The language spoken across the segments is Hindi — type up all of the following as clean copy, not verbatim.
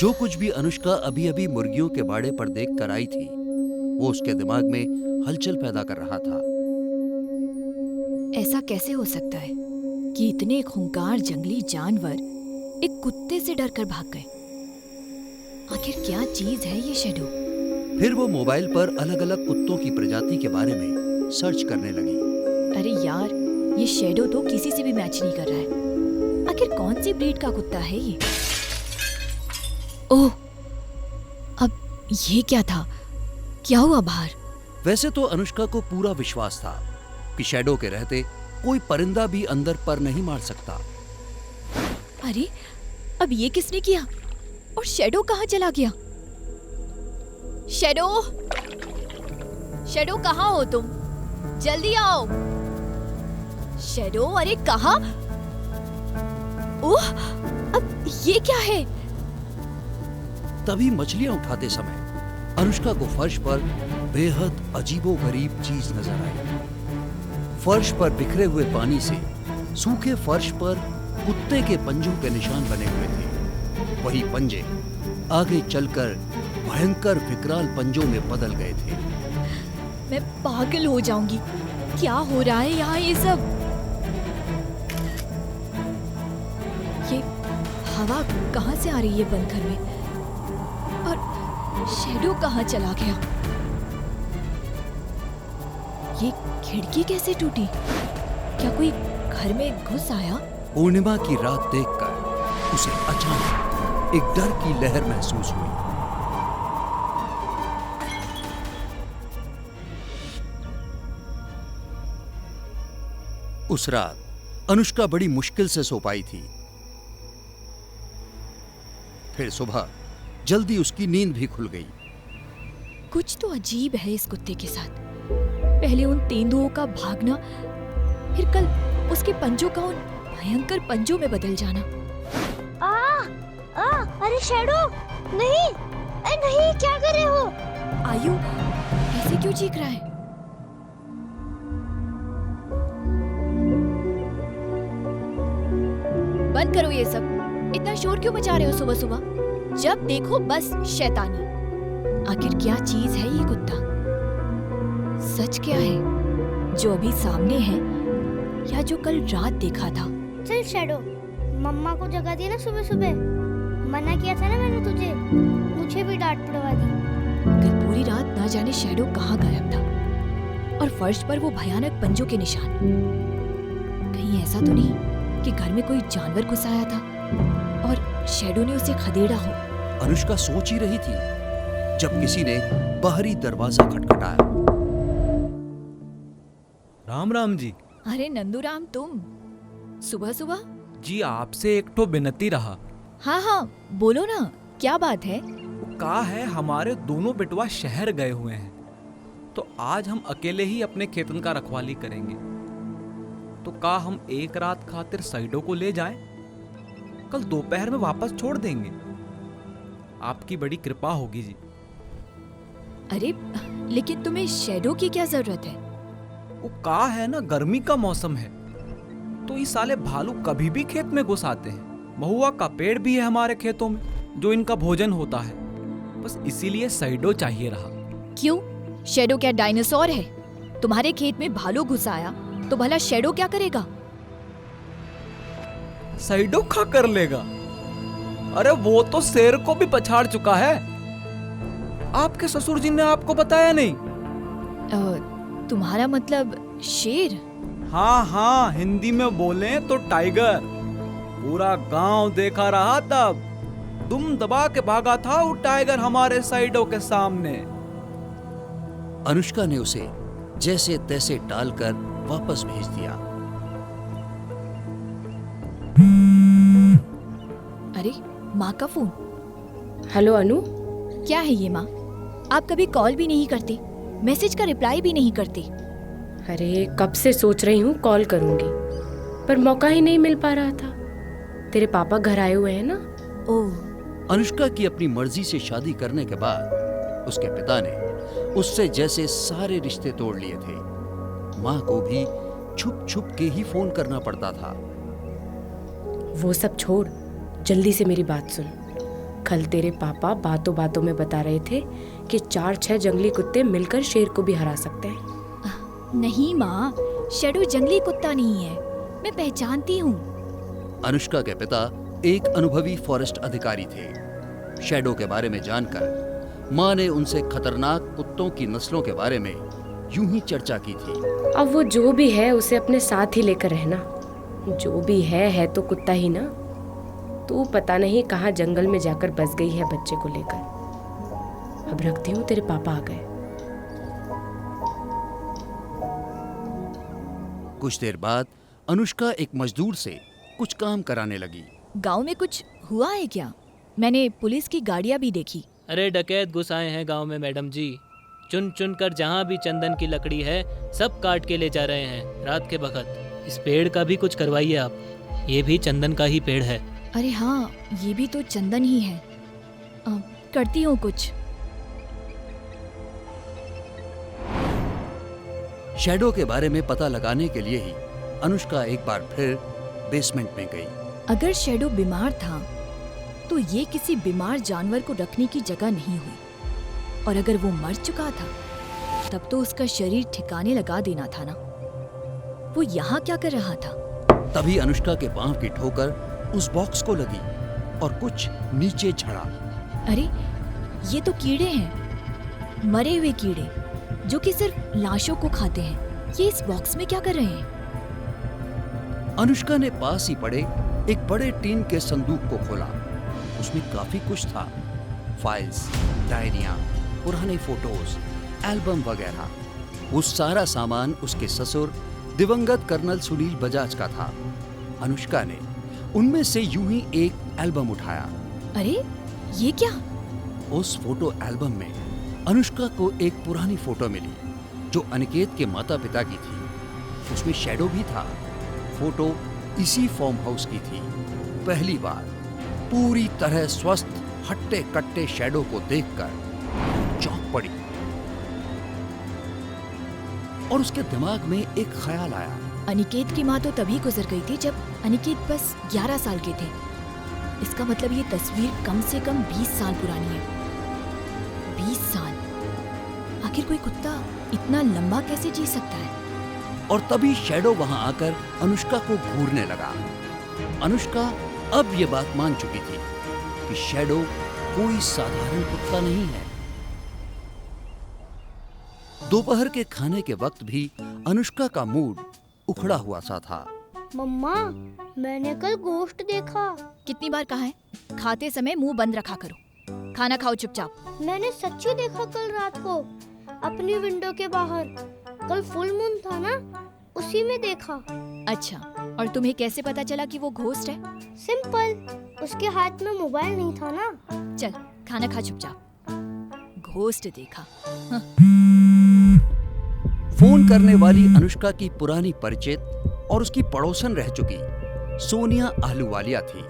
जो कुछ भी अनुष्का अभी अभी मुर्गियों के बाड़े पर देख कर आई थी, वो उसके दिमाग में हलचल पैदा कर रहा था। ऐसा कैसे हो सकता है कि इतने खूंखार जंगली जानवर एक कुत्ते से डरकर भाग गए? आखिर क्या चीज है ये शैडो? फिर वो मोबाइल पर अलग अलग कुत्तों की प्रजाति के बारे में सर्च करने लगी। अरे यार, ये शैडो तो किसी से भी मैच नहीं कर रहा है। आखिर कौन सी ब्रीड का कुत्ता है ये? ओह, अब ये क्या था? क्या हुआ बाहर? वैसे तो अनुष्का को पूरा विश्वास था कि शैडो के रहते कोई परिंदा भी अंदर पर नहीं मार सकता। अरे, अब ये किसने किया? और शैडो कहाँ चला गया? शैडो, शैडो कहाँ हो तुम? जल्दी आओ। शैडो, अरे कहाँ? ओह, अब ये क्या है? तभी मछलियां उठाते समय अनुष्का को फर्श पर बेहद अजीबोगरीब चीज नजर आई। फर्श पर बिखरे हुए पानी से सूखे फर्श पर कुत्ते के पंजों के निशान बने हुए थे। वही पंजे आगे चलकर भयंकर विकराल पंजों में बदल गए थे। मैं पागल हो जाऊंगी। क्या हो रहा है यहाँ ये सब? ये हवा कहाँ से आ रही है बंद घर में? और शैडो कहाँ चला गया? ये खिड़की कैसे टूटी? क्या कोई घर में घुस आया? पूर्णिमा की रात देखकर उसे अचानक एक डर की लहर महसूस हुई। उस रात अनुष्का बड़ी मुश्किल से सो पाई थी। फिर सुबह जल्दी उसकी नींद भी खुल गई। कुछ तो अजीब है इस कुत्ते के साथ। पहले उन तेंदुओं का भागना, फिर कल उसके पंजों का उन भयंकर पंजों में बदल जाना। अरे शैडो, नहीं, अरे नहीं, क्या कर रहे हो? आयु, ऐसे क्यों चीख रहा है? बंद करो ये सब। इतना शोर क्यों मचा रहे हो सुबह सुबह? जब देखो बस शैतानी। आखिर क्या चीज है ये कुत्ता? सच क्या है, जो अभी सामने है या जो कल रात देखा था? चल शैडो, मम्मा को जगा दिया ना सुबह सुबह। मना किया था ना मैंने तुझे, मुझे भी डांट पड़वा दी। कल पूरी रात ना जाने शैडो कहाँ गायब था, और फर्श पर वो भयानक पंजों के निशान। कहीं ऐसा तो नहीं कि घर में कोई जानवर घुस आया था और शैडो ने उसे खदेड़ा हो? अनुष्का सोच ही रही थी जब किसी ने बाहरी दरवाजा खटखटाया। राम राम जी। अरे नंदूराम, तुम सुबह सुबह? जी आपसे एक तो विनती रहा। हाँ हाँ, बोलो ना, क्या बात है? का है हमारे दोनों बेटवा शहर गए हुए हैं, तो आज हम अकेले ही अपने खेतन का रखवाली करेंगे। तो का हम एक रात खातिर सैडो को ले जाएं? कल दोपहर में वापस छोड़ देंगे। आपकी बड़ी कृपा होगी जी। अरे लेकिन तुम्हें शैडो की क्या जरूरत है? वो का है ना, गर्मी का मौसम है तो ये साले भालू कभी भी खेत में घुस आते हैं। महुआ का पेड़ भी है हमारे खेतों में जो इनका भोजन होता है, बस इसीलिए सैडो चाहिए रहा। क्यों? शैडो क्या डायनासोर है? तुम्हारे खेत में भालू घुस आया तो भला शैडो क्या करेगा? सैडो खा कर लेगा। अरे वो तो शेर को भी पछाड़ चुका है। आपके ससुर जी ने आपको बताया नहीं? तुम्हारा मतलब शेर? हाँ हाँ, हिंदी में बोले तो टाइगर। पूरा गांव देखा रहा तब दुम दबा के भागा था वो टाइगर हमारे सैडो के सामने। अनुष्का ने उसे जैसे तैसे टालकर वापस भेज दिया। अरे माँ का फोन। हेलो अनु। क्या है ये माँ? आप कभी कॉल भी नहीं करते, मैसेज का रिप्लाई भी नहीं करते। अरे कब से सोच रही हूँ कॉल करूँगी, पर मौका ही नहीं मिल पा रहा था। तेरे पापा घर आए हुए हैं ना। ओह। अनुष्का की अपनी मर्जी से शादी करने के बाद उसके पिता ने उससे जैसे सारे रिश्ते तोड़ लिए थे। माँ को भी छुप छुप के ही फोन करना पड़ता था। वो सब छोड़, जल्दी से मेरी बात सुन। कल तेरे पापा बातों बातों में बता रहे थे कि 4-6 जंगली कुत्ते मिलकर शेर को भी हरा सकते हैं। नहीं माँ, शैडो जंगली कुत्ता नहीं है, मैं पहचानती हूँ। अनुष्का के पिता एक अनुभवी फॉरेस्ट अधिकारी थे। शैडो के बारे में जानकर माँ ने उनसे खतरनाक कुत्तों की नस्लों के बारे में यूं ही चर्चा की थी। अब वो जो भी है उसे अपने साथ ही लेकर रहना। जो भी है तो कुत्ता ही ना। तू पता नहीं कहाँ जंगल में जाकर बस गई है बच्चे को लेकर। अब रखती हूँ, तेरे पापा आ गए। कुछ देर बाद अनुष्का एक मजदूर से कुछ काम कराने लगी। गांव में कुछ हुआ है क्या? मैंने पुलिस की गाड़ियाँ भी देखी। अरे डकैत घुस आए हैं गांव में मैडम जी। चुन चुन कर जहाँ भी चंदन की लकड़ी है सब काट के ले जा रहे हैं रात के वक्त। इस पेड़ का भी कुछ करवाइए आप, ये भी चंदन का ही पेड़ है। अरे हाँ, ये भी तो चंदन ही है। करती हूँ कुछ। शैडो के बारे में पता लगाने के लिए ही अनुष्का एक बार फिर बेसमेंट में गई। अगर शैडो बीमार था तो ये किसी बीमार जानवर को रखने की जगह नहीं हुई, और अगर वो मर चुका था तब तो उसका शरीर ठिकाने लगा देना था ना। वो यहाँ क्या कर रहा था? तभी अनुष्का के पांव की ठोकर उस बॉक्स को लगी और कुछ नीचे झड़ा। अरे ये तो कीड़े हैं, मरे हुए कीड़े जो कि सिर्फ लाशों को खाते हैं। ये इस बॉक्स में क्या कर रहे हैं? अनुष्का ने पास ही पड़े एक बड़े टीन के संदूक को खोला। उसमें काफी कुछ था, फाइल्स, डायरियां, पुराने फोटोज, एल्बम वगैरह। वो सारा सामान उसके ससुर दिवंगत कर्नल सुनील बजाज का था। अनुष्का ने उनमें से यूं ही एक एल्बम उठाया। अरे ये क्या? उस फोटो एल्बम में अनुष्का को एक पुरानी फोटो मिली जो अनिकेत के माता पिता की थी। उसमें शैडो भी था। फोटो इसी फार्म हाउस की थी। पहली बार पूरी तरह स्वस्थ हट्टे कट्टे शैडो को देखकर चौंक पड़ी और उसके दिमाग में एक ख्याल आया। अनिकेत की माँ तो तभी गुजर गई थी जब अनिकेत बस 11 साल के थे। इसका मतलब ये तस्वीर कम से कम 20 साल पुरानी है। 20 साल? आखिर कोई कुत्ता इतना लंबा कैसे जी सकता है? और तभी शैडो वहां आकर अनुष्का को घूरने लगा। अनुष्का अब ये बात मान चुकी थी कि शैडो कोई साधारण कुत्ता नहीं है। दोपहर के खाने के वक्त भी अनुष्का का मूड उखड़ा हुआ सा था। मम्मा, मैंने कल गोश्त देखा। कितनी बार कहा है, खाते समय मुंह बंद रखा करो। खाना खाओ चुपचाप। मैंने सच्ची देखा कल रात को अपनी विंडो के बाहर। कल फुल मून था ना, उसी में देखा। अच्छा, और तुम्हें कैसे पता चला कि वो घोस्ट है? सिंपल, उसके हाथ में मोबाइल नहीं था ना। चल खाना खा चुपचाप। घोस्ट देखा? फोन करने वाली अनुष्का की पुरानी परिचित और उसकी पड़ोसन रह चुकी सोनिया आहलूवालिया थी।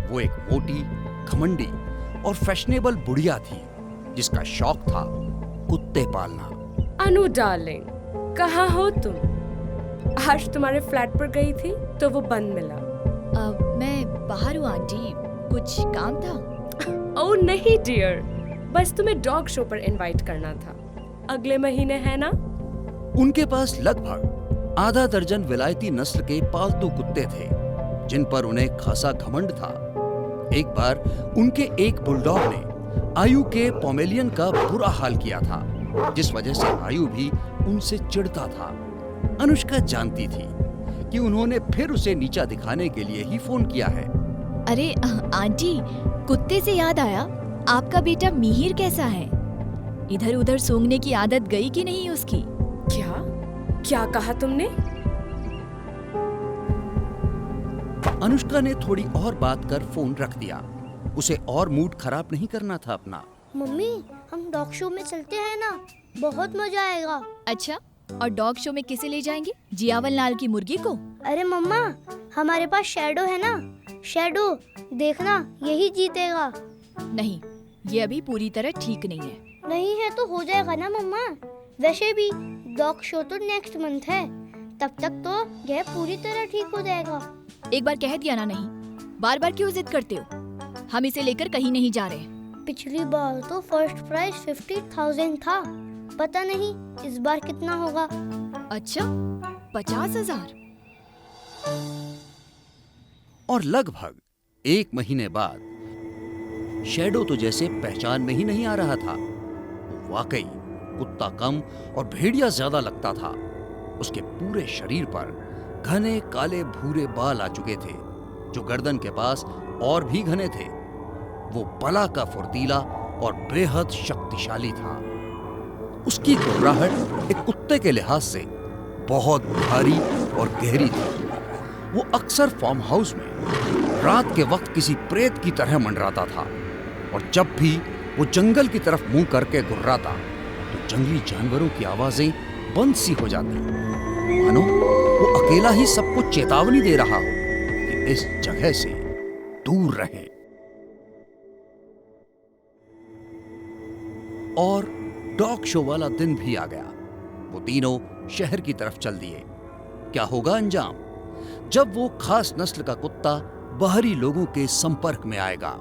वो एक मोटी, घमंडी और फैशनेबल बुढ़िया थी जिसका शौक था कुत्ते पालना। अनु डार्लिंग, कहाँ हो तुम? आज तुम्हारे फ्लैट पर गई थी तो वो बंद मिला। मैं बाहर हूँ आंटी, कुछ काम था। ओह नहीं डियर, बस तुम्हें डॉग शो पर इनवाइट करना था। अगले महीने है ना? उनके पास लगभग आधा दर्जन विलायती नस्ल के पालतू कुत्ते थे जिन पर उन्हें खासा घमंड था। एक बार उनके एक बुलडॉग ने आयु के पोमेलियन का बुरा हाल किया था, जिस वजह से आयु भी उनसे चिढ़ता था। अनुष्का जानती थी कि उन्होंने फिर उसे नीचा दिखाने के लिए ही फोन किया है। अरे आंटी, कुत्ते से याद आया, आपका बेटा मिहिर कैसा है? इधर उधर सूंघने की आदत गई कि नहीं उसकी? क्या कहा तुमने? अनुष्का ने थोड़ी और बात कर फोन रख दिया। उसे और मूड खराब नहीं करना था अपना। मम्मी, हम डॉग शो में चलते हैं ना, बहुत मजा आएगा। अच्छा, और डॉग शो में किसे ले जाएंगे? जियावल लाल की मुर्गी को? अरे मम्मा, हमारे पास शैडो है ना। शैडो, देखना यही जीतेगा। नहीं, ये अभी पूरी तरह ठीक नहीं है। नहीं है तो हो जाएगा ना मम्मा। वैसे भी डॉग शो तो नेक्स्ट मंथ है, तब तक तो यह पूरी तरह ठीक हो जाएगा। एक बार कह दिया ना नहीं, बार बार क्यों जिद करते हो? हम इसे लेकर कहीं नहीं जा रहे। पिछली बार तो फर्स्ट प्राइज 50,000 था, पता नहीं इस बार कितना होगा। अच्छा, 50,000। और लगभग 1 महीने बाद शैडो तो जैसे पहचान में ही नहीं आ रहा था। वाकई कुत्ता कम और भेड़िया ज्यादा लगता था। उसके पूरे शरीर पर घने काले भूरे बाल आ चुके थे, जो गर्दन के पास और भी घने थे। वो बला का फुर्तीला और बेहद शक्तिशाली था। उसकी गुर्राहट एक कुत्ते के लिहाज से बहुत भारी और गहरी थी। वो अक्सर फार्म हाउस में रात के वक्त किसी प्रेत की तरह मंडराता था, और जब भी वो जंगल की तरफ मुंह करके गुर्राता तो जंगली जानवरों की आवाजें बंद सी हो जाती, मानो वो अकेला ही सबको चेतावनी दे रहा हो कि इस जगह से दूर रहें। और डॉग शो वाला दिन भी आ गया। वो तीनों शहर की तरफ चल दिए। क्या होगा अंजाम जब वो खास नस्ल का कुत्ता बाहरी लोगों के संपर्क में आएगा?